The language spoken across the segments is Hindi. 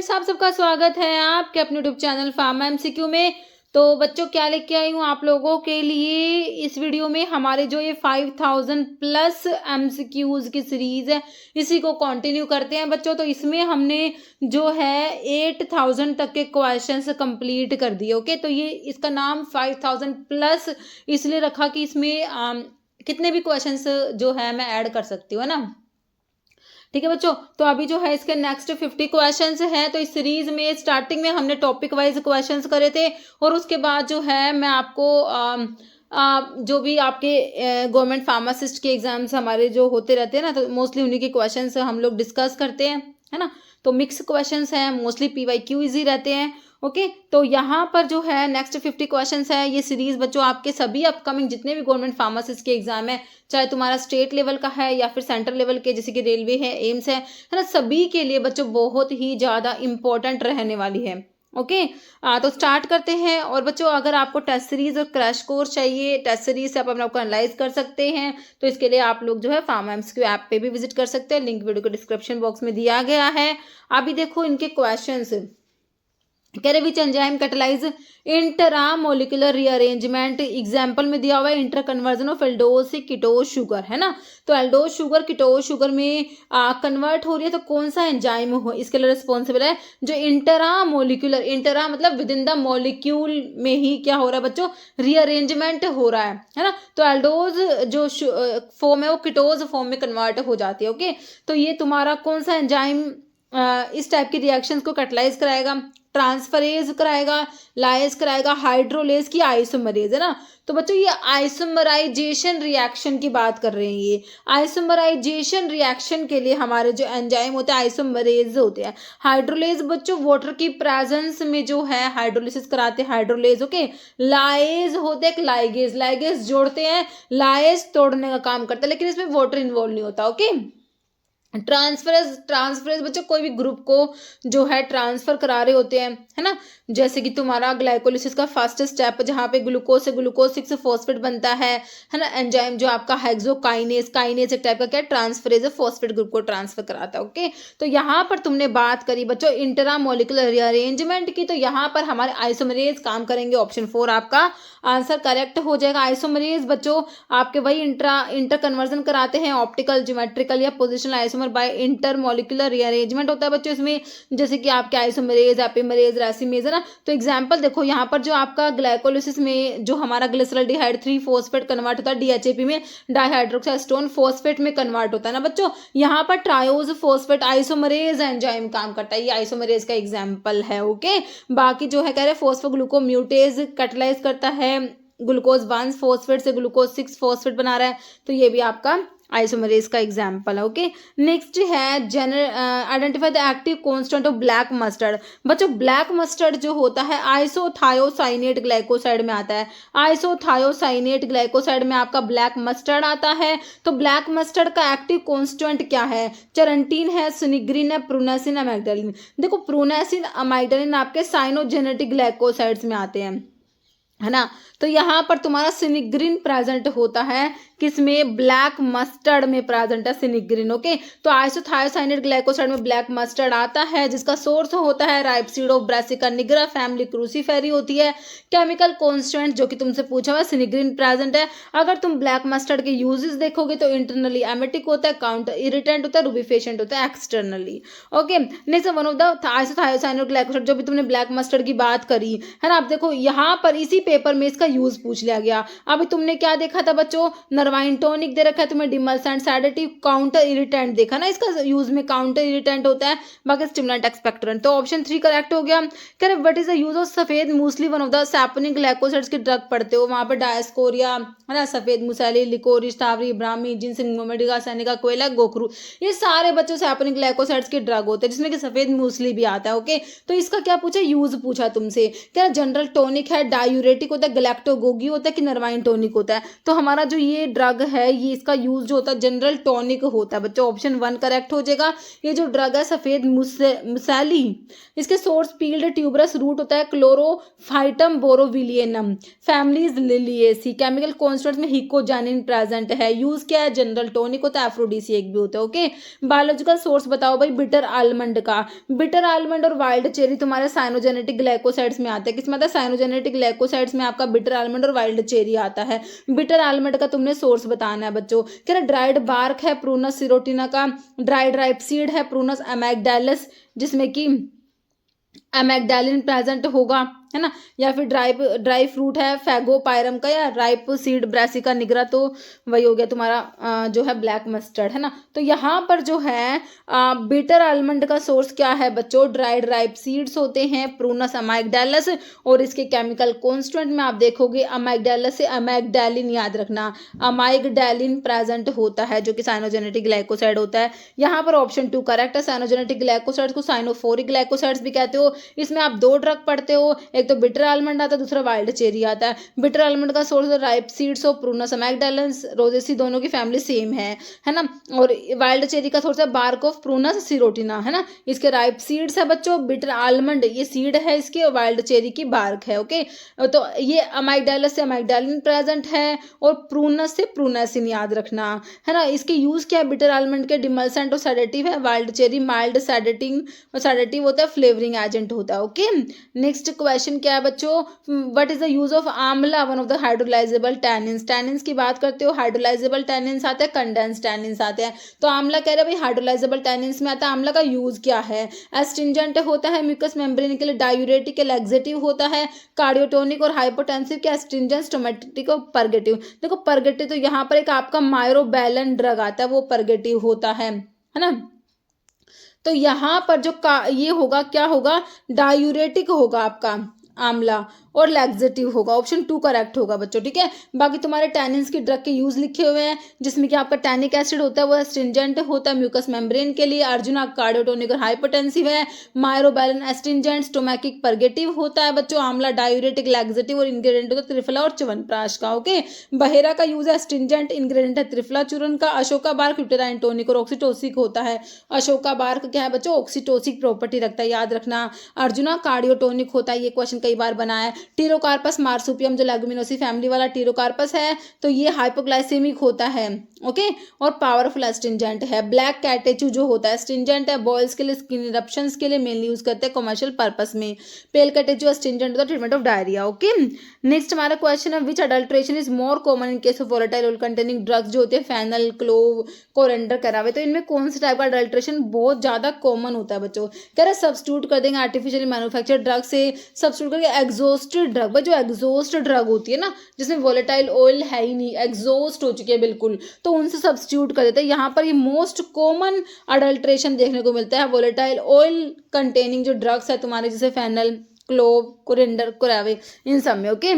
फ्रेंड्स, आप सबका स्वागत है आपके अपने यूट्यूब चैनल फार्मा एमसीक्यू में। तो बच्चों, क्या लेके आई हूँ आप लोगों के लिए इस वीडियो में, हमारे जो ये 5000 प्लस एमसीक्यूज की सीरीज है इसी को कंटिन्यू करते हैं बच्चों। तो इसमें हमने जो है 8000 तक के क्वेश्चंस कंप्लीट कर दिए। ओके, तो ये इसका नाम 5000 प्लस इसलिए रखा कि इसमें कितने भी क्वेश्चंस जो है मैं ऐड कर सकती हूँ, है ना। ठीक है बच्चों, तो अभी जो है इसके नेक्स्ट 50 क्वेश्चंस हैं। तो इस सीरीज में स्टार्टिंग में हमने टॉपिक वाइज क्वेश्चंस करे थे और उसके बाद जो है मैं आपको जो भी आपके गवर्नमेंट फार्मासिस्ट के एग्जाम्स हमारे जो होते रहते हैं ना, तो मोस्टली उन्हीं के क्वेश्चंस हम लोग डिस्कस करते हैं, है ना। तो मिक्स क्वेश्चंस हैं, मोस्टली PYQ इजी रहते हैं। ओके, तो यहाँ पर जो है नेक्स्ट 50 क्वेश्चंस है। ये सीरीज बच्चों आपके सभी अपकमिंग जितने भी गवर्नमेंट फार्मासिस्ट के एग्जाम है, चाहे तुम्हारा स्टेट लेवल का है या फिर सेंट्रल लेवल के, जैसे कि रेलवे है, एम्स है ना, सभी के लिए बच्चों बहुत ही ज़्यादा इंपॉर्टेंट रहने वाली है। ओके, तो स्टार्ट करते हैं। और बच्चों, अगर आपको टेस्ट सीरीज और क्रैश कोर्स चाहिए, टेस्ट सीरीज से आप अपने आपको एनालाइज कर सकते हैं, तो इसके लिए आप लोग जो है फार्मा एमसीक्यू ऐप पे भी विजिट कर सकते हैं। लिंक वीडियो के डिस्क्रिप्शन बॉक्स में दिया गया है। अभी देखो इनके क्वेश्चंस। कह रहे which enzyme catalyse intramolecular rearrangement. Example में दिया हुआ है इंटर कन्वर्जन ऑफ एल्डोज से कीटोज शुगर, है ना। तो एल्डोज शुगर कीटोज शुगर में कन्वर्ट हो रही है, तो कौन सा एंजाइम हो इसके लिए रिस्पॉन्सिबल है? जो इंटरामोलिकुलर, इंटरा मतलब विद इन द मॉलिक्यूल में ही क्या हो रहा है बच्चों, रीअरेंजमेंट हो रहा है ना। तो एल्डोज जो फॉर्म है वो कीटोज फॉर्म में कन्वर्ट हो जाती है। ओके, तो ये तुम्हारा कौन सा एंजाइम इस टाइप की रिएक्शंस को कैटलाइज कराएगा? ट्रांसफरेज कराएगा, लाइज कराएगा, हाइड्रोलेज की आइसोमरेज, है ना। तो बच्चों ये आइसोमराइजेशन रिएक्शन की बात कर रहे हैं। ये आइसोमराइजेशन रिएक्शन के लिए हमारे जो एंजाइम होते हैं आइसोमरेज होते हैं। हाइड्रोलेज बच्चों वाटर की प्रेजेंस में जो है हाइड्रोलिसिस कराते हैं, हाइड्रोलेज। ओके, लाइज होते हैं लाइगेज, लाइगेज जोड़ते हैं, लाइज तोड़ने का काम करता है, लेकिन इसमें वाटर इन्वॉल्व नहीं होता। ओके, ट्रांसफरेज बच्चों कोई भी ग्रुप को जो है ट्रांसफर करा रहे होते हैं, है ना। जैसे कि तुम्हारा ग्लाइकोलिसिस का फर्स्ट स्टेप जहाँ पे ग्लूकोज से ग्लूकोज 6 फॉस्फेट बनता है ना। एंजाइम जो आपका हेक्सोकाइनेज, काइनेज एक टाइप का क्या ट्रांसफरेज फॉस्फेट ग्रुप को ट्रांसफर कराता है। ओके, तो यहाँ पर तुमने बात करी बच्चों इंटरामोलिकुलर रीअरेंजमेंट की, तो यहाँ पर हमारे आइसोमरेज काम करेंगे। ऑप्शन 4 आपका आंसर करेक्ट हो जाएगा। आइसोमरेज बच्चों आपके वही इंटर कन्वर्जन कराते हैं, ऑप्टिकल, ज्योमेट्रिकल या positional isomer by intermolecular rearrangement होता है बच्चों इसमें, जैसे कि आपके आइसोमरेज, एपिमरेज, रेसिमेज, है ना। तो एग्जांपल देखो यहाँ पर जो आपका ग्लाइकोलिसिस में जो हमारा ग्लिसरॉल्डिहाइड 3 फॉस्फेट कन्वर्ट होता है DHAP में, डाइहाइड्रोक्सास्टोन फॉस्फेट में कन्वर्ट होता है ना बच्चों। यहाँ पर ट्रायोज फॉस्फेट आइसोमरेज एंजाइम काम करता है, ये आइसोमरेज का एग्जाम्पल है। ओके, बाकी जो है कह रहे फॉस्फोग्लूकोम्यूटेज कैटलाइज करता है, ग्लूकोज 1 फॉस्फेट से ग्लूकोज 6 फॉस्फेट बना रहा है, तो ये भी आपका आइसोमरेज का एग्जाम्पल है। ओके, नेक्स्ट है identify the active constant of black mustard. बच्चों ब्लैक मस्टर्ड जो होता है आइसोथायोसाइनेट ग्लाइकोसाइड में आता है। आइसोथायोसाइनेट ग्लाइकोसाइड में आपका ब्लैक मस्टर्ड आता है। तो ब्लैक मस्टर्ड का एक्टिव कांस्टेंट क्या है? चेरेंटीन है, सिनिग्रीन है, प्रूनेसिन, अमाइग्डालिन। देखो प्रूनेसिन, अमाइग्डालिन आपके साइनोजेनेटिक ग्लाइकोसाइड्स में आते हैं, है ना। तो यहाँ पर तुम्हारा सिनिग्रीन प्रेजेंट होता है, किसमें? ब्लैक मस्टर्ड में प्रेजेंट है सिनिग्रीन। ओके, तो आइसोथायोसाइनेट ग्लाइकोसाइड में ब्लैक मस्टर्ड आता है, जिसका सोर्स होता है राइपसीड ऑफ ब्रासिका निग्रा, फैमिली क्रूसीफेरी होती है। केमिकल कांस्टेंट जो कि तुमसे पूछा हुआ सिनिग्रीन प्रेजेंट है। अगर तुम ब्लैक मस्टर्ड के यूजेस देखोगे तो इंटरनली एमेटिक होता है, काउंटर इरिटेंट होता है, रूबिफिकेंट होता है externally. Okay, next one of the isothiocyanate glycoside जो भी तुमने ब्लैक मस्टर्ड की बात करी, है ना। आप देखो यहाँ पर इसी पेपर में इसका यूज पूछ लिया गया। अभी तुमने क्या देखा था बच्चों? नर्वाइन टॉनिक दे रखा है तुम्हें, डिमल्सेंट, सेडेटिव, काउंटर इरिटेंट देखा ना, इसका यूज में काउंटर इरिटेंट होता है, बाकी स्टिमुलेंट, एक्सपेक्टोरेंट। तो ऑप्शन 3 करेक्ट हो गया। कह रहे what is the use of सफेद मूसली, वन ऑफ द सैपोनिक ग्लाइकोसाइड्स की ड्रग पढ़ते हो, वहां पर डायस्कोरिया, है ना, सफेद मूसली, लिकोरिस, टावरी, ब्राह्मी, जिनसिंग, मोमेडिका, सैनिका, कोयला, गोखरू, ये सारे बच्चों सैपोनिक ग्लाइकोसाइड्स के ड्रग होते हैं, जिसमें कि सफेद मूसली भी आता है। ओके, तो इसका क्या पूछा? यूज पूछा तुमसे। क्या जनरल टॉनिक है, डायूरेटिक होता है, गैलेक्टोगोगी होता है कि नर्वाइन टॉनिक होता है? तो हमारा जो ये ड्रग है ये इसका यूज जो होता है जनरल टॉनिक होता है बच्चों, ऑप्शन 1 करेक्ट हो जाएगा। ये जो ड्रग है सफेद मुसैली, इसके सोर्स पील्ड ट्यूबरस रूट होता है Chlorophytum borivilianum, families Liliaceae, chemical constituent में हिकोजानिन प्रेजेंट है, यूज क्या है जनरल टॉनिक होता है, एफ्रोडीसिएक भी होता है। ओके, बायोलॉजिकल सोर्स बताओ भाई बिटर आलमंड का। बिटर आलमंड और वाइल्ड चेरी तुम्हारे साइनोजेनेटिक ग्लाइकोसाइड्स में आता है, किसमें आता है साइनोजेनेटिक ग्लाइकोसाइड्स में आपका बिटर आलमंड और वाइल्ड चेरी आता है। बिटर आलमंड का तुमने सोर्स बताना है बच्चों। कह रहे ड्राइड बार्क है प्रूनस सिरोटिना का, ड्राइड राइप सीड है प्रूनस अमेगडालस जिसमें कि अमेगडालिन प्रेजेंट होगा, है ना, या फिर ड्राई फ्रूट है फैगोपायरम का, या राइप सीड ब्रासिका निग्रा, तो वही हो गया तुम्हारा जो है ब्लैक मस्टर्ड, है ना। तो यहाँ पर जो है बिटर आलमंड का सोर्स क्या है बच्चों, ड्राइड राइप सीड्स होते हैं प्रूनस अमेगडालस, और इसके केमिकल कॉन्स्टेंट में आप देखोगे अमेगडालस से अमेगडालिन याद रखना, अमाइगडालिन प्रेजेंट होता है जो कि साइनोजेनेटिक ग्लाइकोसाइड होता है। यहाँ पर ऑप्शन 2 करेक्ट है, साइनोजेनेटिक ग्लाइकोसाइड को साइनोफोरिक ग्लाइकोसाइड्स भी कहते हो। इसमें आप 2 ड्रग पढ़ते हो, एक तो बिटर आलमंड आता है, दूसरा वाइल्ड चेरी आता है। बिटर आलमंड का source ripe seeds of Prunus amygdalus Rosaceae, दोनों की फैमिली सेम है ना। और वाइल्ड चेरी का सोर्स है बार्क ऑफ प्रूनस सिरोटिना, है ना। इसके राइप सीड्स है बच्चों, बिटर आलमंड ये सीड है इसके, और वाइल्ड चेरी की बार्क है। ओके, तो ये अमेगडालस से अमेगडालिन प्रेजेंट है, और प्रूनस से प्रूनेसिन याद रखना, है ना। इसके यूज क्या है, बिटर आलमंड के डिमल्सेंट और सेडेटिव है, वाइल्ड चेरी माइल्ड सेडेटिव होता है, फ्लेवरिंग एजेंट होता है। ओके, नेक्स्ट क्वेश्चन क्या है बच्चों, what is the use of amla, one of the hydrolysable tannins. Tannins की बात करते हो, हाइड्रोलाइजेबल टैनिन्स आते हैं, कंडेंस टैनिन्स आते हैं। तो आंवला कह रहे हैं भाई हाइड्रोलाइजेबल टैनिन्स में आता है। आंवला का यूज क्या है, एस्ट्रिंजेंट होता है म्यूकस मेम्ब्रेन के लिए, डायूरेटिक लैक्सेटिव होता है, कार्डियोटोनिक और हाइपोटेंसिव के एस्ट्रिंजेंट, स्टोमेटिक और परगेटिव। देखो परगेटिव तो यहाँ पर एक आपका मायरोबैलन ड्रग आता है, वो परगेटिव होता है ना। तो यहाँ पर जो ये होगा क्या होगा, डायूरेटिक होगा आपका आंवला, और लैक्सेटिव होगा, ऑप्शन 2 करेक्ट होगा बच्चों, ठीक है। बाकी तुम्हारे टैनिन्स की ड्रग के यूज लिखे हुए हैं, जिसमें कि आपका टैनिक एसिड होता है वो एस्ट्रिंजेंट होता है म्यूकस मेम्ब्रेन के लिए, अर्जुना कार्डियोटोनिक और हाइपोटेंसिव है, मायरोबैलन एस्ट्रिंजेंट, स्टोमैकिक परगेटिव होता है बच्चों, आंवला डायूरेटिक लैक्सेटिव, और इंग्रेडिएंट होता है त्रिफला और च्यवनप्राश का। ओके, बहेरा का यूज है एस्ट्रिंजेंट, इंग्रेडिएंट है त्रिफला चूर्ण का, अशोका बार्क यूटेराइन टोनिक और ऑक्सीटोसिक होता है। अशोका बार्क क्या है बच्चों, ऑक्सीटोसिक प्रॉपर्टी रखता है, याद रखना। अर्जुना कार्डियोटोनिक होता है, ये क्वेश्चन कई बार बना है। टीरोकार्पस मार्सुपियम जो लेगुमिनोसी फैमिली वाला टीरोकार्पस है, तो ये हाइपोग्लाइसेमिक होता है। ओके, और पावरफुल एस्ट्रिंजेंट है। ब्लैक कैटेचू जो होता है एस्ट्रिंजेंट है, बॉयल्स के लिए, स्किन इरप्शंस के लिए मेनली यूज करते हैं कमर्शियल पर्पस में। पेल कैटेचू एस्ट्रिंजेंट होता है treatment of diarrhoea. Okay, next हमारा क्वेश्चन है, which adulteration is more common in case of volatile oil containing drugs जो होते हैं फेनल, क्लोव, कोरेंडर, करावे। तो इनमें कौन से टाइप का अडल्ट्रेशन बहुत ज्यादा कॉमन होता है बच्चों, कह रहे सब्स्टिट्यूट कर देंगे आर्टिफिशियली मैन्युफैक्चर्ड ड्रग से, सब्स्टिट्यूट करके एग्जॉस्टेड ड्रग, जो एग्जॉस्ट ड्रग होती है ना जिसमें वोलेटाइल ऑयल है ही नहीं, एग्जॉस्ट हो चुकी है बिल्कुल, तो उनसे सब्स्टिट्यूट कर देते हैं। यहाँ पर ये मोस्ट कॉमन अडल्ट्रेशन देखने को मिलता है, वोलेटाइल ऑयल कंटेनिंग जो ड्रग्स है तुम्हारे, जैसे फेनल, क्लोव, कोरिंडर, कोरावे, इन सब में। ओके,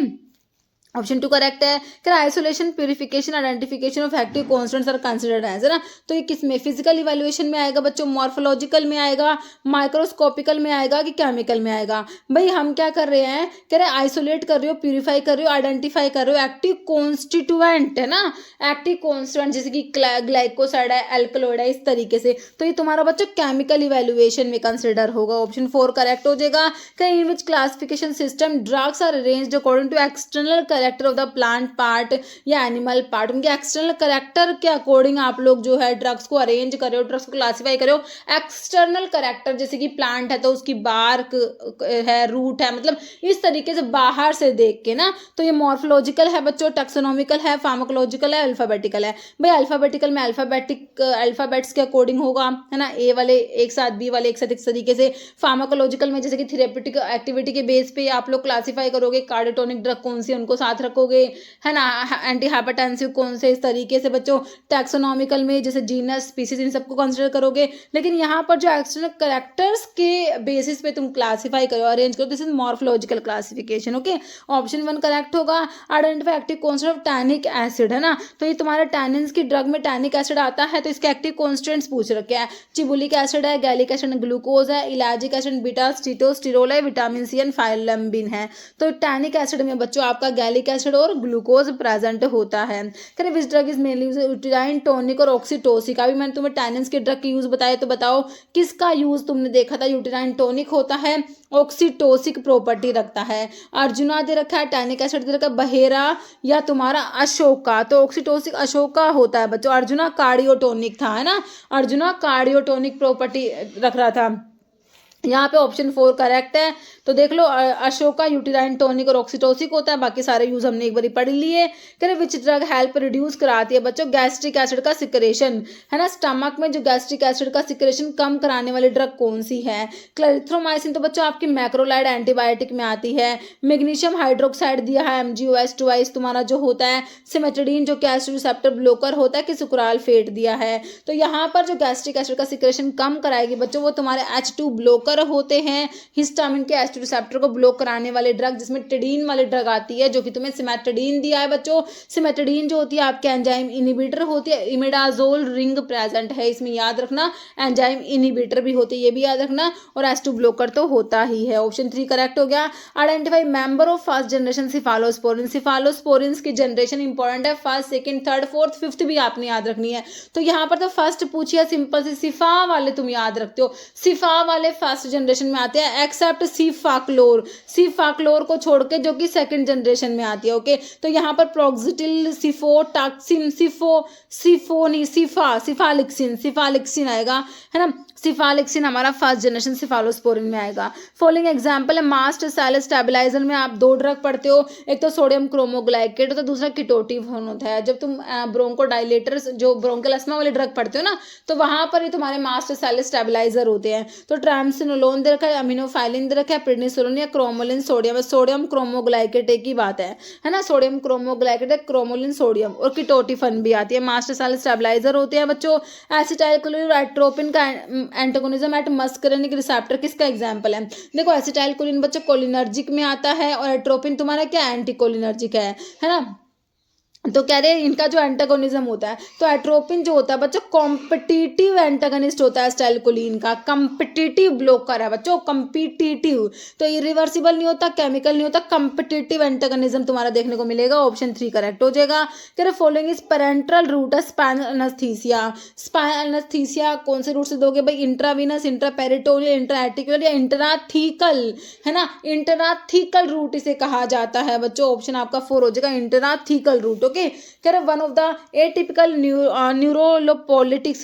ऑप्शन 2 करेक्ट है। क्या isolation, purification, identification of active constants are considered as, है ना। तो ये किस में, फिजिकल इवैल्यूएशन में आएगा बच्चों, मॉर्फोलॉजिकल में आएगा, माइक्रोस्कोपिकल में आएगा, कि केमिकल में आएगा। भाई हम क्या कर रहे हैं, कह रहे आइसोलेट कर रहे हो, प्यूरिफाई कर रहे हो, आइडेंटिफाई कर रहे हो एक्टिव कॉन्स्टिट्यूएंट, है ना, एक्टिव कॉन्स्टिट्यूएंट जैसे कि ग्लाइकोसाइड है, एल्कलॉइड है, इस तरीके से। तो ये तुम्हारा बच्चों केमिकल इवैल्यूएशन में कंसिडर होगा, ऑप्शन 4 करेक्ट हो जाएगा। कहीं in which classification system drugs are arranged according to external character of the plant part या एनिमल पार्ट, उनके एक्सटर्नल कैरेक्टर के अकॉर्डिंग आप लोग जो है ड्रग्स को अरेंज कर रहे हो, ड्रग्स को क्लासिफाई कर रहे हो। एक्सटर्नल कैरेक्टर जैसे कि प्लांट है तो उसकी बार्क है, रूट है, मतलब इस तरीके से बाहर से देख के ना। तो ये मॉर्फोलॉजिकल है बच्चों, टैक्सोनॉमिकल है, फार्माकोलॉजिकल है, अल्फाबेटिकल है। भाई अल्फाबेटिकल में अल्फाबेट्स के अकॉर्डिंग होगा, है ना, ए वाले एक साथ, बी वाले एक साथ, इस तरीके से। फार्माकोलॉजिकल में जैसे कि थेरेप्यूटिक एक्टिविटी के बेस पे आप लोग क्लासिफाई करोगे, कार्डियोटोनिक ड्रग कौन सी उनको साथ रखोगे, है ना, एंटी हाइपरटेंसिव कौन से, इस तरीके से बच्चों। टैक्सोनॉमिकल में जैसे जीनस, स्पीसीज, इन सबको कंसीडर करोगे। लेकिन यहाँ पर जो एक्सटर्नल कैरेक्टर्स के बेसिस पे तुम क्लासिफाई करो, अरेंज करो, this is morphological classification. Okay, option 1 correct होगा। Identify active constituent of tannic acid, है ना। तो ये तुम्हारा टैनिन्स की ड्रग में टैनिक एसिड आता है, तो इसके एक्टिव कॉन्स्टेंट्स पूछ रखे हैं। चिबुलिक एसिड है, गैलिक एसिड, ग्लूकोज है, इलाजिक एसिड, बीटा स्टीटोस्टिरोल है, विटामिन सी एंड फाइलम्बिन है। तो टैनिक एसिड में बच्चों आपका गैलिक मैलिक एसिड और ग्लूकोज प्रेजेंट होता है। करें which drug is mainly use, uterine tonic और ऑक्सीटोसिक। अभी मैंने तुम्हें टैनिन्स के ड्रग के यूज बताया, तो बताओ किसका यूज तुमने देखा था। यूटेराइन टॉनिक होता है, ऑक्सीटोसिक प्रॉपर्टी रखता है। अर्जुना दे रखा है, टैनिक एसिड दे रखा है, बहेरा या तुम्हारा अशोका, तो ऑक्सीटोसिक अशोका होता है बच्चों। अर्जुना कार्डियोटोनिक था, है ना, अर्जुना कार्डियोटोनिक प्रॉपर्टी रख रहा था। यहाँ पे ऑप्शन 4 करेक्ट है। तो देख लो, अशोका यूटेराइन टॉनिक और ऑक्सीटोसिक होता है, बाकी सारे यूज हमने एक बार पढ़ लिए। कह रहे विच ड्रग हेल्प रिड्यूस कराती है बच्चों, गैस्ट्रिक एसिड का सिक्रेशन, है ना, स्टमक में जो गैस्ट्रिक एसिड का सिक्रेशन कम कराने वाली ड्रग कौन सी है। क्लैरिथ्रोमाइसिन तो बच्चों आपकी मैक्रोलाइड एंटीबायोटिक में आती है। मैग्नीशियम हाइड्रोक्साइड दिया है, MgOH ट्वाइस तुम्हारा जो होता है। सिमेट्रिडीन जो कि एसिड रिसेप्टर ब्लॉकर होता है, कि सुक्राल फेट दिया है। तो यहाँ पर जो गैस्ट्रिक एसिड का सिक्रेशन कम कराएगी बच्चों, वो तुम्हारे H2 ब्लॉकर होते हैं। हिस्टामिन के एसिड रिसेप्टर को ब्लॉक कराने वाले ड्रग, जिसमें टिडीन वाली ड्रग आती है, जो कि तुम्हें सिमेट्रिडीन दिया है बच्चों। सिमेट्रिडीन जो होती है आपके एंजाइम इनिबिटर होती है। इमिडाजोल रिंग प्रेजेंट है इसमें, याद रखना। एंजाइम इनिबिटर भी होती है, ये भी याद रखना। और H2 ब्लॉकर तो होता ही है। ऑप्शन 3 करेक्ट हो गया। Identify member of first generation cephalosporin. Cephalosporin की जनरेशन इंपॉर्टेंट है, first, second, third, fourth, fifth भी आपने याद रखनी है। तो यहाँ पर तो फर्स्ट पूछिए, सिंपल से सिफा वाले तुम याद रखते हो, सिफा वाले फर्स्ट जनरेशन में आते हैं, एक्सेप्ट सिफाक्लोर, सिफाक्लोर को छोड़ के, जो कि सेकंड जनरेशन में आती है। ओके, तो यहाँ पर प्रोक्सिटिल, सिफोटाक्सिन, सिफोनी, सिफालिक्सिन आएगा, है ना। सिफालिक्सिन हमारा फर्स्ट जनरेशन सिफालोस्पोरिन में आएगा। फॉलोइंग एग्जांपल है मास्ट सेल स्टेबलाइजर में आप 2 ड्रग पढ़ते हो, एक तो सोडियम क्रोमोग्लाइकेट, तो दूसरा कीटोटिफोन होता है। जब तुम ब्रोंकोडाइलेटर जो ब्रोंकियल अस्थमा वाले ड्रग पढ़ते हो ना, तो वहां पर ही तुम्हारे मास्ट सेल स्टेबलाइजर होते हैं। तो ट्रामसिनोलोन दे रखा है, अमीनोफाइलिन दे रखा है, प्रेडनिसोलोन या क्रोमोलिन सोडियम। सोडियम क्रोमोग्लाइकेट एक ही बात है ना, सोडियम क्रोमोग्लाइकेट, क्रोमोलिन सोडियम, और कीटोटिफन भी आती है, मास्ट सेल स्टेबलाइजर होते हैं बच्चों। एसिटाइलकोलिन एट्रोपिन का एंटागोनिज्म एट मस्करेनिक रिसेप्टर किसका एग्जांपल है। देखो एसिटाइलकोलिन बच्चों कोलिनर्जिक में आता है, और एट्रोपिन तुम्हारा क्या एंटीकोलिनर्जिक है ना। तो कह रहे हैं इनका जो एंटागोनिज्म होता है, तो एट्रोपिन जो होता है बच्चों कॉम्पिटिटिव एंटागोनिस्ट होता है एसिटाइलकोलिन का, कॉम्पिटिटिव ब्लॉकर है बच्चों, कॉम्पिटिटिव, तो इरिवर्सिबल नहीं होता, केमिकल नहीं होता, कॉम्पिटिटिव एंटागोनिज्म तुम्हारा देखने को मिलेगा। ऑप्शन 3 करेक्ट हो जाएगा। कह रहे following is parenteral route of spinal anaesthesia. Spinal anaesthesia कौन से रूट से दोगे भाई, इंट्रावीनस, इंट्रापेरिटोनियल, इंट्राएटिकुलर या इंट्राथीकल, है ना, इंट्राथीकल रूट इसे कहा जाता है बच्चों। ऑप्शन आपका 4 हो जाएगा, इंट्राथीकल रूट। कह रहे one of the atypical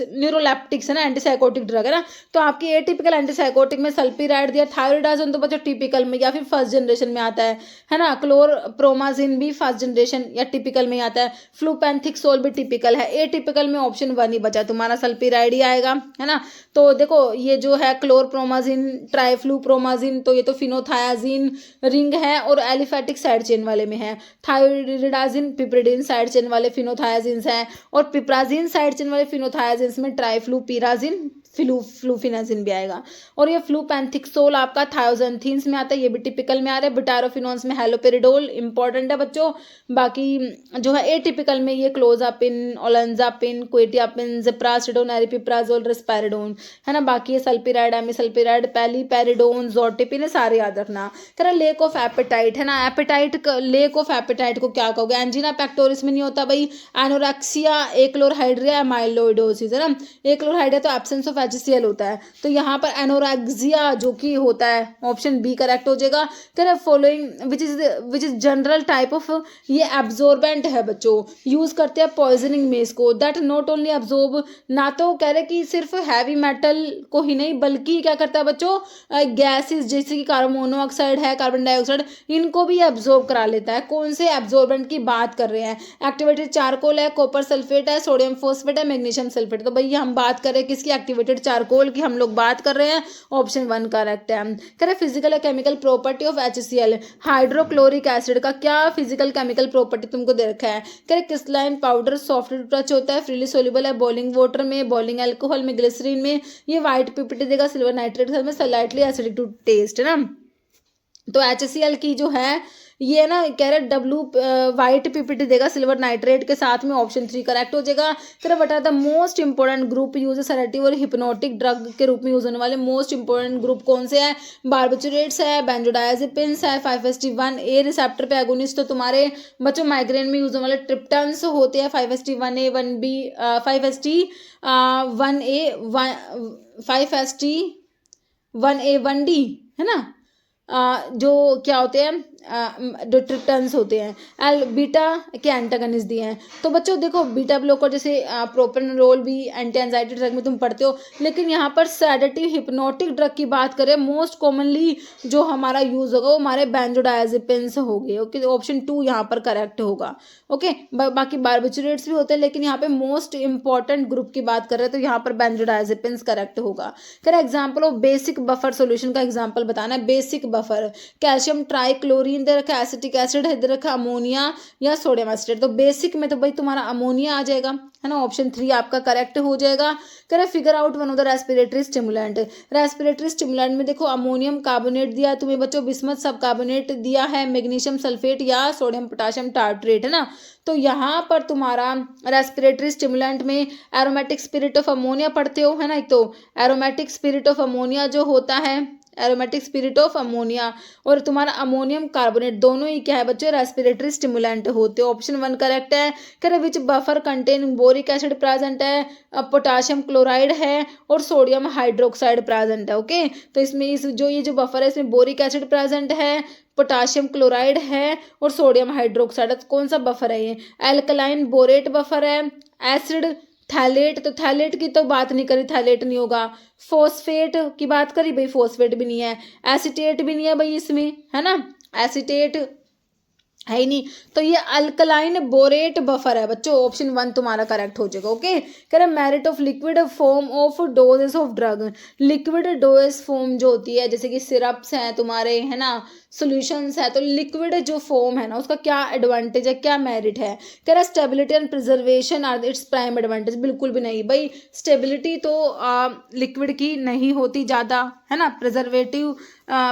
neuroleptics है ना, एंटीसाइकोटिक ड्रग है ना। तो आपकी एटिपिकल एंटीसाइकोटिक में सल्पीराइड दिया, थायरोडाजोन तो बच्चों टिपिकल में या फिर फर्स्ट जनरेशन में आता है ना। क्लोरप्रोमाजिन भी फर्स्ट जनरेशन या टिपिकल में आता है। फ्लूपेंथिक्सोल भी टिपिकल है। एटिपिकल में ऑप्शन 1 ही बचा तुम्हारा, सल्पीराइड ही आएगा, है ना। तो देखो ये जो है क्लोरप्रोमाजिन, ट्राइफ्लूप्रोमाजिन, तो ये तो फिनोथायाजिन रिंग है और एलिफेटिक साइड चेन वाले में है। थायरिडाजिन, पिप्रिडिन साइड चेन वाले फिनोथायाजिन्स हैं, और पिप्राजिन साइड चेन वाले फिनोथायाजिन्स में ट्राइफ्लूपिराजिन, फ्लूफिनाजिन भी आएगा। और ये फ्लूपेंथिक्सोल आपका थायोजेंथीन्स में आता है, ये भी टिपिकल में आ रहा है। बुटारोफिनोन्स में हेलोपेरिडोल इंपॉर्टेंट है बच्चों। बाकी जो है एटिपिकल में ये क्लोजापिन, ओलेंजापिन, क्वेटियापिन, जिप्रासिडोन, एरिपिप्राजोल, रिस्पेरिडोन, है ना। बाकी ये सल्पीराइड, एमिसल्पीराइड, पैलीपेरिडोन, जोटिपिन, सारे याद रखना। कह रहा लेक ऑफ एपेटाइट, है ना, एपेटाइट, लेक ऑफ एपेटाइट को क्या कहोगे। एंजिना पेक्टोरिस में नहीं होता भाई, एनोरेक्सिया, एक्लोरहाइड्रिया, एमाइलोइडोसिस, है ना। एक्लोरहाइड्रिया तो एब्सेंस ऑफ HCl होता है, तो यहाँ पर एनोरेक्सिया जो कि होता है, ऑप्शन बी करेक्ट हो जाएगा। कह रहे following which is general type of, ये एब्जॉर्बेंट है बच्चों, यूज करते हैं पॉइजनिंग में इसको, दैट नॉट ओनली एब्जॉर्ब, ना तो कह रहे कि सिर्फ हैवी मेटल को ही नहीं, बल्कि क्या करता है बच्चों, गैसेस जैसे कि कार्बन मोनोऑक्साइड है, कार्बन डाइऑक्साइड, इनको भी एब्जॉर्ब करा लेता है। कौन से एब्जॉर्बेंट की बात कर रहे हैं, एक्टिवेटेड चारकोल है, कॉपर सल्फेट है, सोडियम फॉस्फेट है, मैग्नीशियम सल्फेट। तो भैया हम बात कर रहे हैं किसकी, एक्टिवेटेड चारकोल की हम लोग बात कर रहे हैं। ऑप्शन 1 करेक्ट है। कह रहे physical chemical property of HCl, hydrochloric acid का क्या फिजिकल केमिकल प्रॉपर्टी तुमको दे रखा है। कह रहे crystalline powder, soft to touch होता है, फ्रीली सोल्यूबल है बॉइलिंग वाटर में, बॉइलिंग अल्कोहल में, ग्लिसरीन में, ये व्हाइट पीपीटी देगा, सिल्वर नाइट्रेट में, स्लाइटली एसिडिक टू टेस्ट, है ना। तो HCl की जो है ये ना कह रहे डब्लू वाइट पीपीटी देगा सिल्वर नाइट्रेट के साथ में, ऑप्शन 3 करेक्ट हो जाएगा। कह रहे what are the most important group use sedative और हिप्नोटिक ड्रग के रूप में यूज होने वाले मोस्ट इंपॉर्टेंट ग्रुप कौन से हैं? बार्बिटूरेट्स है, बेंजोडायजेपिन्स है, 5-HT1A रिसेप्टर पे एगोनिस्ट। तो तुम्हारे बच्चों माइग्रेन में यूज होने वाले ट्रिप्टन्स होते हैं 5-HT1A 1B 5-HT1A 5-HT1A 1D, है ना। जो क्या होते हैं जो ट्रिप्टन्स होते हैं, एल बीटा के एंटागनिस्ट दिए हैं। तो बच्चों देखो बीटा ब्लॉकर जैसे प्रोपेनोल भी एंटी एंजाइटी ड्रग में तुम पढ़ते हो, लेकिन यहाँ पर सेडेटिव हिप्नोटिक ड्रग की बात करें मोस्ट कॉमनली जो हमारा यूज होगा वो हमारे बेंजोडायजेपिन्स हो गए। ओके, तो ऑप्शन 2 यहाँ पर करेक्ट होगा। ओके, बाकी बार्बिटूरेट्स भी होते हैं, लेकिन यहाँ पे मोस्ट इंपॉर्टेंट ग्रुप की बात कर रहे हैं तो यहाँ पर बेंजोडायजेपिन्स करेक्ट होगा। कर example of basic buffer solution का एग्जाम्पल बताना है। बेसिक बफर कैल्शियम ट्राइक्लोरीन दे रखा, एसिटिक एसिड है दे रखा, अमोनिया या सोडियम एसिटेट। तो बेसिक में तो भाई तुम्हारा अमोनिया आ जाएगा, है ना। ऑप्शन 3 आपका करेक्ट हो जाएगा। करे figure out one of the respiratory stimulant. Respiratory stimulant में देखो अमोनियम कार्बोनेट दिया है तुम्हें बच्चों, बिस्मथ सब कार्बोनेट दिया है, मैग्नीशियम सल्फेट या सोडियम पोटाशियम टार्ट्रेट, है ना। तो यहाँ पर तुम्हारा रेस्पिरेटरी स्टिमुलेंट में एरोमेटिक स्पिरिट ऑफ अमोनिया पढ़ते हो, है ना। तो एरोमेटिक स्पिरिट ऑफ अमोनिया जो होता है, एरोमेटिक स्पिरिट ऑफ अमोनिया और तुम्हारा अमोनियम कार्बोनेट दोनों ही क्या है बच्चों रेस्पिरेटरी स्टिमुलेंट होते हैं। ऑप्शन 1 करेक्ट है। करे which buffer contain boric acid present है, पोटाशियम क्लोराइड है और सोडियम हाइड्रोक्साइड प्रेजेंट है। ओके, तो इसमें ये जो बफर है इसमें बोरिक एसिड प्रेजेंट है, पोटाशियम क्लोराइड है और सोडियम हाइड्रोक्साइड। कौन सा बफर है ये? एल्कलाइन बोरेट बफर है, एसिड थैलेट। तो थैलेट की तो बात नहीं करी, थैलेट नहीं होगा। फॉस्फेट की बात करी भाई, फॉस्फेट भी नहीं है। एसीटेट भी नहीं है भाई इसमें, है ना, एसीटेट है ही नहीं। तो ये अल्कलाइन बोरेट बफर है बच्चों, ऑप्शन 1 तुम्हारा करेक्ट हो जाएगा। ओके, कह रहे merit of liquid form of doses of drug. Liquid dose form जो होती है जैसे कि सिरप्स हैं तुम्हारे, है ना, सॉल्यूशंस है, तो लिक्विड जो फॉर्म है ना उसका क्या एडवांटेज है, क्या मेरिट है? कह रहा stability and preservation are its prime advantage. बिल्कुल भी नहीं भाई, स्टेबिलिटी तो लिक्विड की नहीं होती ज़्यादा, है ना।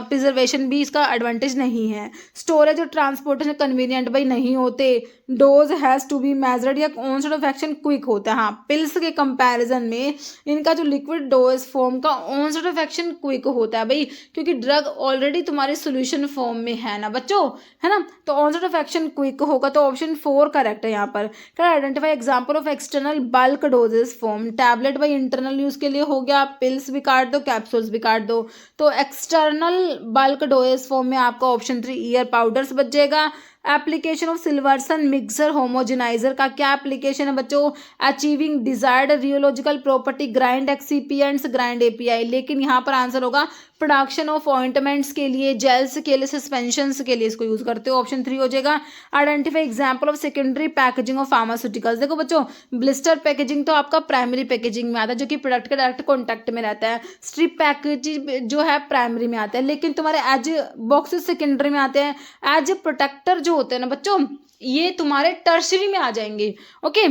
प्रिजर्वेशन भी इसका एडवांटेज नहीं है। स्टोरेज और ट्रांसपोर्टेशन कन्वीनियंट भाई नहीं होते। Dose has to be measured या ऑनसेट ऑफ एक्शन क्विक होता है। हाँ, पिल्स के कंपैरिजन में इनका जो लिक्विड डोज फॉर्म का ऑनसेट ऑफ एक्शन क्विक होता है भाई, क्योंकि ड्रग ऑलरेडी तुम्हारे सोल्यूशन फॉर्म में है ना बच्चों, है ना। तो ऑनसेट ऑफ एक्शन क्विक होगा, तो ऑप्शन 4 करेक्ट है यहाँ पर। Identify example of external bulk doses form. Tablet भाई इंटरनल यूज के लिए हो गया, पिल्स भी काट दो, कैप्सूल्स भी काट दो। तो एक्सटर्नल बल्क डोजेस फॉर्म में आपका ऑप्शन 3 ईयर पाउडर्स बच जाएगा। Application of Silverson mixer homogeniser का क्या एप्लीकेशन है बच्चों? Achieving desired rheological property, grind excipients, grind API. लेकिन यहाँ पर आंसर होगा प्रोडक्शन ऑफ ऑइंटमेंट्स के लिए, जेल्स के लिए, सस्पेंशंस के लिए इसको यूज करते हो। ऑप्शन 3 हो जाएगा। Identify example of secondary packaging of pharmaceuticals. देखो बच्चों, ब्लिस्टर पैकेजिंग तो आपका प्राइमरी पैकेजिंग में आता है जो कि प्रोडक्ट के डायरेक्ट कॉन्टैक्ट में रहता है। स्ट्रिप पैकेजिंग जो है प्राइमरी में आता है, लेकिन तुम्हारे एज बॉक्सेस सेकेंडरी में आते हैं। एज प्रोटेक्टर जो होते हैं ना बच्चों ये तुम्हारे टर्शरी में आ जाएंगे। ओके,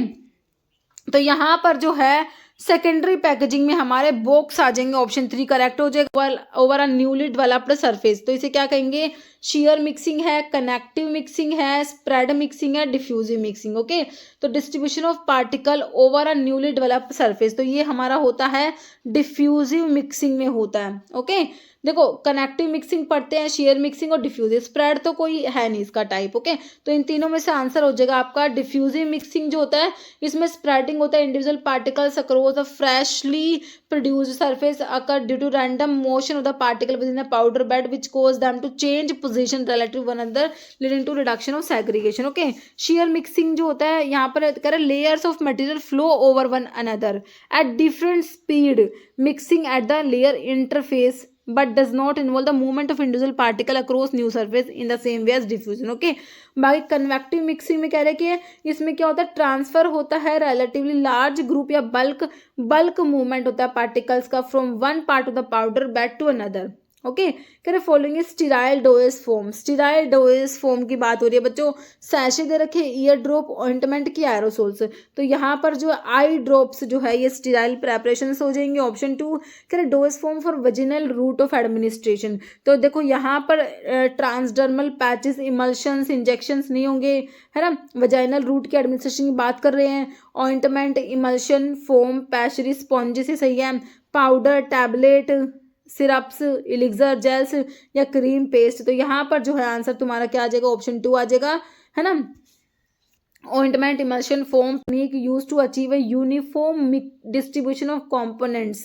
तो यहाँ पर जो है सेकेंडरी पैकेजिंग में हमारे बॉक्स आ जाएंगे। ऑप्शन 3 करेक्ट हो जाएगा। Over a newly developed surface, तो इसे क्या कहेंगे? शेयर मिक्सिंग है, कनेक्टिव मिक्सिंग है, स्प्रेड मिक्सिंग है, डिफ्यूजिव मिक्सिंग। ओके, तो distribution of particle over a newly developed surface, तो ये हमारा होता है डिफ्यूजिव मिक्सिंग में होता है। ओके, देखो कनेक्टिव मिक्सिंग पढ़ते हैं, शेयर मिक्सिंग और डिफ्यूजिव। स्प्रेड तो कोई है नहीं इसका टाइप। ओके, तो इन तीनों में से आंसर हो जाएगा आपका डिफ्यूजिव मिक्सिंग जो होता है इसमें स्प्रेडिंग होता है individual particles across the freshly produced surface occur due to random motion of the particle within a powder bed which cause them to change position relative one another leading to reduction of segregation. Okay, shear mixing जो होता है यहाँ पर करें layers of material flow over one another at different speed mixing at the layer interface but does not involve the movement of individual particle across new surface in the same way as diffusion। Okay, बाकी कन्वेक्टिव मिक्सिंग में कह रहे हैं कि इसमें क्या होता है ट्रांसफर होता है रिलेटिवली लार्ज ग्रुप या बल्क मूवमेंट होता है पार्टिकल्स का from one part of the powder bed to another. Okay, कह रहे following is sterile dose form. Sterile dose form की बात हो रही है बच्चों। सैशे दे रखे ईयर ड्रॉप ऑइंटमेंट की एरोसोल्स, तो यहाँ पर जो आई ड्रॉप्स जो है ये स्टीराइल प्रेपरेशन हो जाएंगे। ऑप्शन 2 कह रहे dose form for vaginal route of administration, तो देखो यहाँ पर ट्रांसडर्मल पैचेस, इमल्शंस, इंजेक्शंस नहीं होंगे, है ना। वजाइनल रूट की एडमिनिस्ट्रेशन की बात कर रहे हैं। Ointment, emulsion, foam, pessary, sponges, सही है। Powder, tablet, syrups, elixir, gels या क्रीम पेस्ट, तो यहाँ पर जो है आंसर तुम्हारा क्या आ जाएगा, ऑप्शन 2 आ जाएगा, है ना। ointment, emulsion, foam technique used to achieve a uniform distribution of components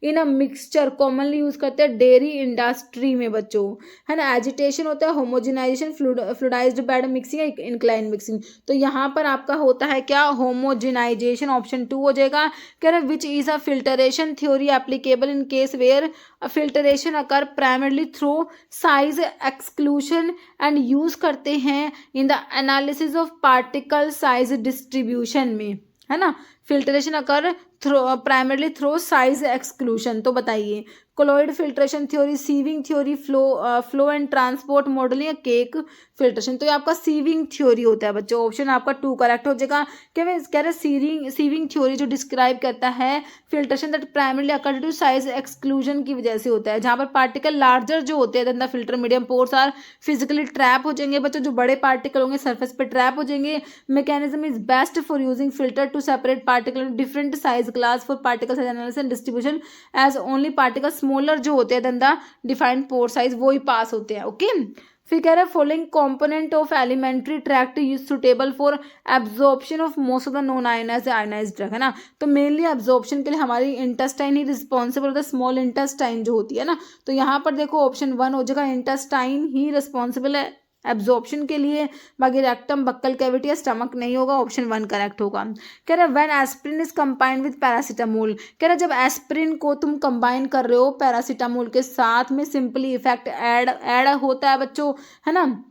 in a mixture, commonly use करते हैं डेयरी इंडस्ट्री में बच्चों, है ना। एजिटेशन होता है, homogenisation, fluidised bed mixing, incline mixing, तो यहाँ पर आपका होता है क्या, होमोजिनाइजेशन, ऑप्शन 2 हो जाएगा। कह रहे which is a filtration theory applicable in case where filtration occur primarily through size exclusion and use करते हैं in the analysis of particle size distribution में, है ना। Filtration occur primarily through size exclusion, तो बताइए colloid filtration theory, sieving theory, flow and transport model या केक फिल्ट्रेशन, तो ये आपका सीविंग थ्योरी होता है बच्चों। ऑप्शन आपका 2 करेक्ट हो जाएगा। कह रहे सीविंग थ्योरी जो डिस्क्राइब करता है filtration that primarily occur to size exclusion की वजह से होता है, जहाँ पर पार्टिकल लार्जर जो होते हैं than the filter medium pores are physically trap हो जाएंगे बच्चों, जो बड़े पार्टिकल होंगे सरफेस पे ट्रैप हो जाएंगे। Mechanism is best for using filter to separate particle different size class for particle size analysis and distribution as only particle smaller जो होते हैं than the defined pore size वो ही पास होते हैं। ओके, फिर कह रहा है following component of alimentary tract is suitable for absorption of most of the non ionized drug, है ना। तो मेनली एब्जॉर्प्शन के लिए हमारी इंटेस्टाइन ही रिस्पॉन्सिबल होता है, स्मॉल इंटेस्टाइन जो होती है ना, तो यहाँ पर देखो ऑप्शन 1 हो जाएगा, इंटेस्टाइन ही रिस्पॉन्सिबल है एब्जॉर्प्शन के लिए, बाकी रेक्टम, बक्कल कैविटी या स्टमक नहीं होगा, ऑप्शन 1 करेक्ट होगा। कह रहा है when aspirin is combined with paracetamol, कह रहा है जब एस्प्रिन को तुम कंबाइन कर रहे हो पैरासीटामोल के साथ में सिंपली इफेक्ट ऐड होता है बच्चों, है ना।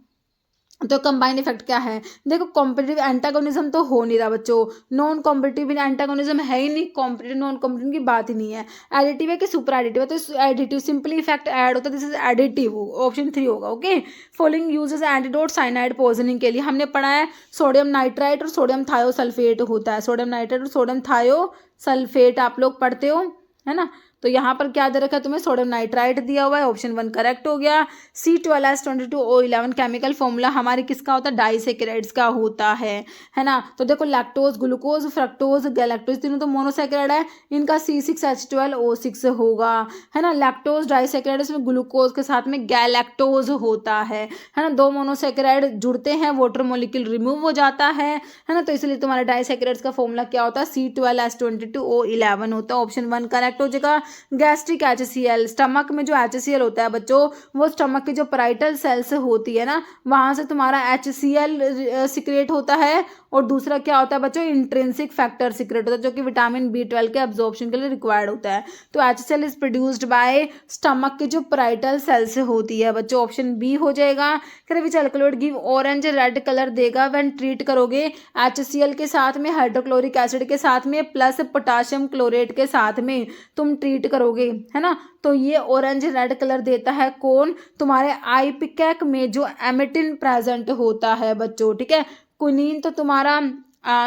तो कंबाइंड इफेक्ट क्या है, देखो कॉम्पिटिटिव एंटागोनिज्म तो हो नहीं रहा बच्चों, नॉन कॉम्पिटिटिव एंटागोनिज्म है ही नहीं, कॉम्पिटिटिव नॉन कॉम्पिटिटिव की बात ही नहीं है। एडिटिव है कि सुपर एडिटिव है, तो एडिटिव सिंपली इफेक्ट ऐड होता है, दिस इज एडिटिव, ऑप्शन 3 होगा। Okay, following uses antidote cyanide poisoning के लिए हमने पढ़ा है सोडियम नाइट्राइट और सोडियम थायोसल्फेट होता है, सोडियम नाइट्राइट और सोडियम थायोसल्फेट आप लोग पढ़ते हो, है ना। तो यहाँ पर क्या दे रखा है तुम्हें, सोडियम नाइट्राइट दिया हुआ है, ऑप्शन 1 करेक्ट हो गया। C12H22O11 केमिकल फॉर्मूला हमारे किसका होता है, डाइसेकेराइड्स का होता है ना। तो देखो लैक्टोज, ग्लूकोज, फ्रक्टोज, गैलेक्टोज तीनों तो मोनोसेकेराइड है, इनका C6H12O6 होगा, है ना। लैक्टोज डाइसेकेराइड, इसमें ग्लूकोज के साथ में गैलेक्टोज होता है ना। 2 मोनोसेकेराइड जुड़ते हैं, वाटर मॉलिक्यूल रिमूव हो जाता है ना, तो इसलिए तुम्हारा डाइसेकेराइड्स का फॉर्मूला क्या होता है, C12H22O11 होता है, ऑप्शन 1 करेक्ट हो जाएगा। गैस्ट्रिक HCl, स्टमक में जो HCl होता है बच्चों वो स्टमक की जो पैराइटल सेल्स होती है ना वहां से तुम्हारा HCl सिक्रेट होता है, और दूसरा क्या होता है बच्चों, इंट्रिंसिक फैक्टर सिक्रेट होता है जो कि विटामिन B12 के एब्जॉर्प्शन के लिए रिक्वायर्ड होता है। तो HCl is produced by stomach की जो पैराइटल सेल्स होती है बच्चों, ऑप्शन B हो जाएगा। Which alkaloid give orange red colour देगा व्हेन ट्रीट करोगे HCl के साथ में हाइड्रोक्लोरिक एसिड के साथ में प्लस पोटाशियम क्लोरेट के साथ में तुम ट्रीट करोगे, है ना। तो ये ऑरेंज रेड कलर देता है कौन, तुम्हारे आइपिकैक में जो एमिटिन प्रेजेंट होता है बच्चों, ठीक है। क्विनीन तो तुम्हारा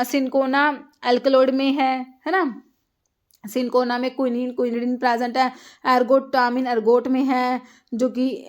सिंकोना अल्कलॉइड में है ना, सिंकोना में क्विनिन प्रेजेंट है, एर्गोटामिन एर्गोट में है, जो कि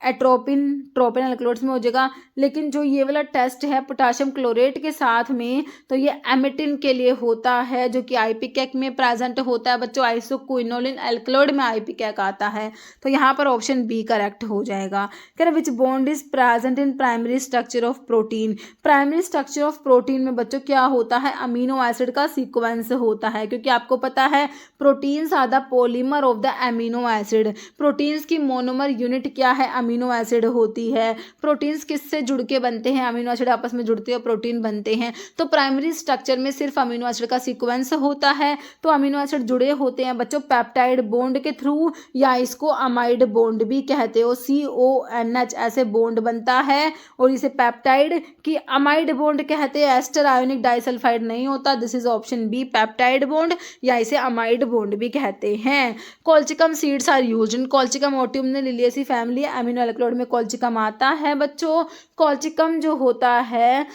ट्रोपिन अल्कलॉइड्स में हो जाएगा। लेकिन जो ये वाला टेस्ट है पोटाशियम क्लोरेट के साथ में, तो ये एमिटिन के लिए होता है जो कि आइपिकैक में प्रेजेंट होता है बच्चों, आइसोक्विनोलिन अल्कलॉइड में आइपिकैक आता है, तो यहाँ पर ऑप्शन B करेक्ट हो जाएगा। कह रहे विच bond is present in primary structure of protein, primary structure of protein में बच्चों क्या होता है, अमीनो एसिड का सीक्वेंस होता है, क्योंकि आपको पता है proteins are the polymer of the amino acid, proteins की मोनोमर यूनिट क्या है, अमीनो एसिड होती है। प्रोटीन्स किससे जुड़ के बनते हैं, अमीनो एसिड आपस में जुड़ते हैं प्रोटीन बनते हैं, तो प्राइमरी स्ट्रक्चर में सिर्फ अमीनो एसिड का सीक्वेंस होता है। तो अमीनो एसिड जुड़े होते हैं बच्चों पेप्टाइड बॉन्ड के थ्रू, या इसको अमाइड बॉन्ड भी कहते हो, CONH ऐसे बॉन्ड बनता है, और इसे पेप्टाइड की अमाइड बॉन्ड कहते हैं, एस्टर आयोनिक डाइसल्फाइड नहीं होता, this is option B peptide bond, या इसे अमाइड बॉन्ड भी कहते हैं। Colchicum seeds are used in, colchicum ओटियम ने फैमिलियेसी फैमिली अमीनो एल्कलॉइड में कॉल्चिकम आता है बच्चों। कॉल्चिकम जो होता है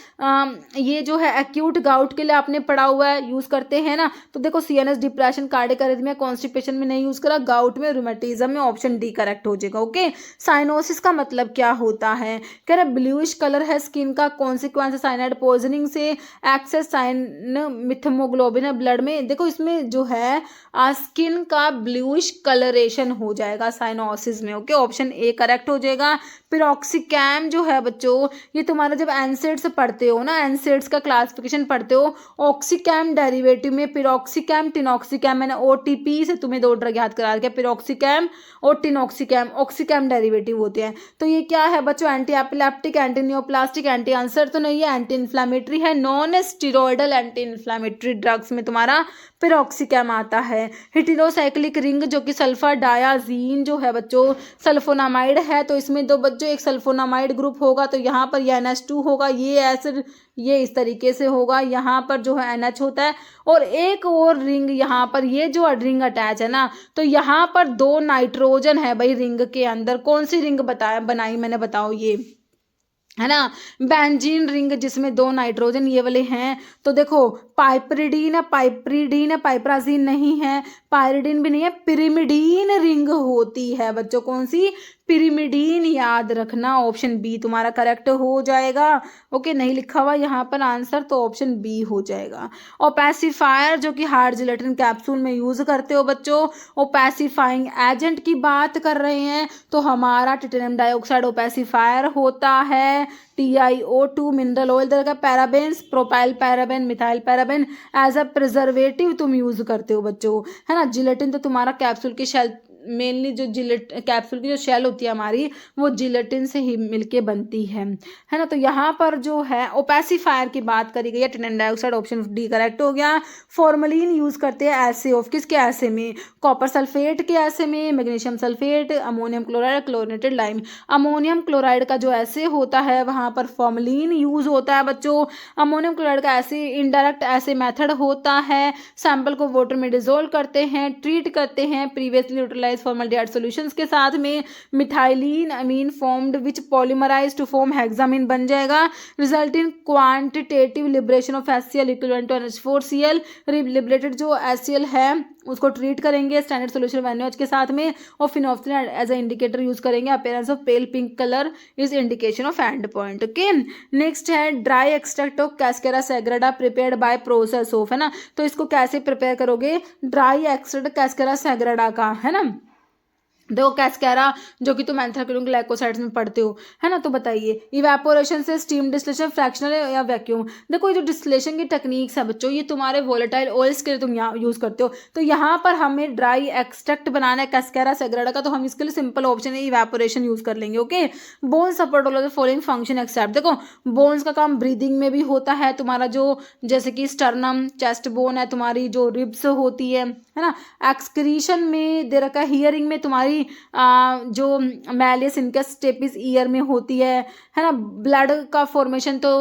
ये जो है एक्यूट गाउट के लिए आपने पढ़ा हुआ है, यूज़ करते हैं ना। तो देखो CNS, depression, cardiac arrhythmia, constipation में नहीं यूज़ करा, गाउट में, रूमेटिज्म में, ऑप्शन डी करेक्ट हो जाएगा। ओके, साइनोसिस का मतलब क्या होता है? कह रहे ब्लूइश कलर है स्किन का, कॉन्सिक्वेंस साइनाइड पॉइजनिंग से, एक्सेस साइन मिथमोग्लोबिन है ब्लड में। देखो इसमें जो है स्किन का ब्लूइश कलरेशन हो जाएगा साइनोसिस में। ओके, ऑप्शन ए करेक्ट हो जाएगा। पिरोक्सिकैम जो है बच्चों, ये तुम्हारा जब एनसेड्स पढ़ते हो ना, एनसेड्स का क्लासिफिकेशन पढ़ते हो, ऑक्सीकैम डेरिवेटिव में पिरोक्सिकैम, टिनॉक्सिकैम, मैंने ओटीपी से तुम्हें 2 ड्रग याद करा दिया, पिरोक्सिकैम और टिनॉक्सिकैम, ऑक्सीकैम डेरिवेटिव होते हैं। तो ये क्या है बच्चों? Anti epileptic, anti neoplastic, anti answer तो नहीं है, एंटी इन्फ्लामेटरी है, non steroidal anti inflammatory drugs में तुम्हारा पिरोक्सिकैम आता है। हेटेरोसाइक्लिक रिंग जो कि सल्फर डायाजीन जो है बच्चों सल्फोनामाइड है, तो इसमें दो बच्चों एक सल्फोनामाइड ग्रुप होगा, तो यहाँ पर ये NH2 होगा, ये एसिड ये इस तरीके से होगा, यहाँ पर जो है NH होता है, और एक और रिंग यहाँ पर ये जो रिंग अटैच है ना, तो यहाँ पर 2 नाइट्रोजन है भाई रिंग के अंदर। कौन सी रिंग बनाई मैंने, बताओ? ये है ना बेंजीन रिंग जिसमें 2 नाइट्रोजन ये वाले हैं। तो देखो पाइपरिडीन है, पाइपरिडीन है, पाइपराजीन नहीं है, पायरिडीन भी नहीं है, पिरिमिडीन रिंग होती है बच्चों। कौन सी? पिरिमिडीन, याद रखना। ऑप्शन बी तुम्हारा करेक्ट हो जाएगा। ओके, नहीं लिखा हुआ यहाँ पर आंसर, तो ऑप्शन बी हो जाएगा। ओपेसिफायर जो कि हार्ड जिलेटिन कैप्सूल में यूज करते हो बच्चों, ओपेसिफाइंग एजेंट की बात कर रहे हैं, तो हमारा टिटेनियम डाइऑक्साइड ओपेसिफायर होता है। TiO2 मिनरल ऑयल तरह का, parabens, propyl paraben, methyl paraben as a preservative तुम यूज करते हो बच्चों, है ना। जिलेटिन तो तुम्हारा कैप्सूल की शेल, मेनली जो कैप्सूल की जो शेल होती है हमारी, वो जिलेटिन से ही मिलके बनती है ना। तो यहाँ पर जो है ओपेसिफायर की बात करी गई है, titanium dioxide, option D correct हो गया। फॉर्मलिन यूज करते हैं एसे ऑफ, किसके एसे में? कॉपर सल्फेट के एसे में, magnesium sulphate, ammonium chloride, chlorinated lime. Ammonium chloride का जो एसे होता है वहाँ पर फॉर्मलिन यूज होता है बच्चों। अमोनियम क्लोराइड का ऐसे इनडायरेक्ट ऐसे मेथड होता है, सैंपल को वाटर में डिजोल्व करते हैं, ट्रीट करते हैं प्रीवियसली यूटिलाइज फॉर्मल्डिहाइड सॉल्यूशंस के साथ में, methylene amine formed which polymerize to form hexamine बन जाएगा, result in quantitative liberation of HCl equivalent to NH4Cl। Liberated जो HCl है उसको ट्रीट करेंगे स्टैंडर्ड सोल्यूशन NaOH के साथ में, और phenolphthalein as a indicator use करेंगे। Appearance of pale pink colour is indication of end point. Okay, next है dry extract of cascara sagrada prepared by process of, है ना। तो इसको कैसे प्रिपेयर करोगे? ड्राई एक्सट्रैक्ट कैस्केरा सैग्रेडा का, है ना। देखो कैस्केरा जो कि तुम एंथ्राक्विनोन ग्लाइकोसाइड्स में पढ़ते हो, है ना। तो बताइए इवेपोरेशन से, स्टीम डिस्टिलेशन, फ्रैक्शनल या वैक्यूम। देखो ये जो डिस्टिलेशन की टेक्निक्स है बच्चों, ये तुम्हारे वोलेटाइल ऑयल्स के लिए तुम यहाँ यूज करते हो। तो यहाँ पर हमें ड्राई एक्सट्रैक्ट बनाना है कैस्केरा सैग्रेडा का, तो हम इसके लिए सिंपल ऑप्शन है इवेपोरेशन यूज कर लेंगे। Okay, bone support all the following function except. देखो बोन्स का काम ब्रीदिंग में भी होता है तुम्हारा, जो जैसे कि स्टर्नम, चेस्ट बोन है तुम्हारी, जो रिब्स होती है ना। एक्सक्रीशन में दे रखा है, हियरिंग में तुम्हारी जो मैलियस इनकस स्टेपिस ईयर में होती है ना। ब्लड का फॉर्मेशन तो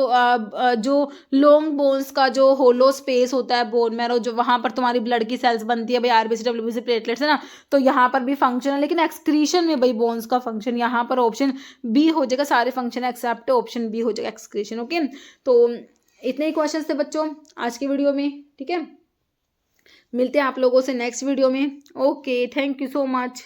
जो लॉन्ग बोन्स का जो होलो स्पेस होता है बोन मैरो, जो वहां पर तुम्हारी ब्लड की सेल्स बनती है भाई, RBC WBC प्लेटलेट्स, है ना। तो यहाँ पर भी फंक्शन है, लेकिन एक्सक्रीशन में भाई बोन्स का फंक्शन यहाँ पर ऑप्शन बी हो जाएगा। सारे फंक्शन एक्सेप्ट, ऑप्शन बी हो जाएगा एक्सक्रीशन। ओके, तो इतने ही क्वेश्चन थे बच्चों आज की वीडियो में, ठीक है। मिलते हैं आप लोगों से नेक्स्ट वीडियो में। Okay, thank you so much.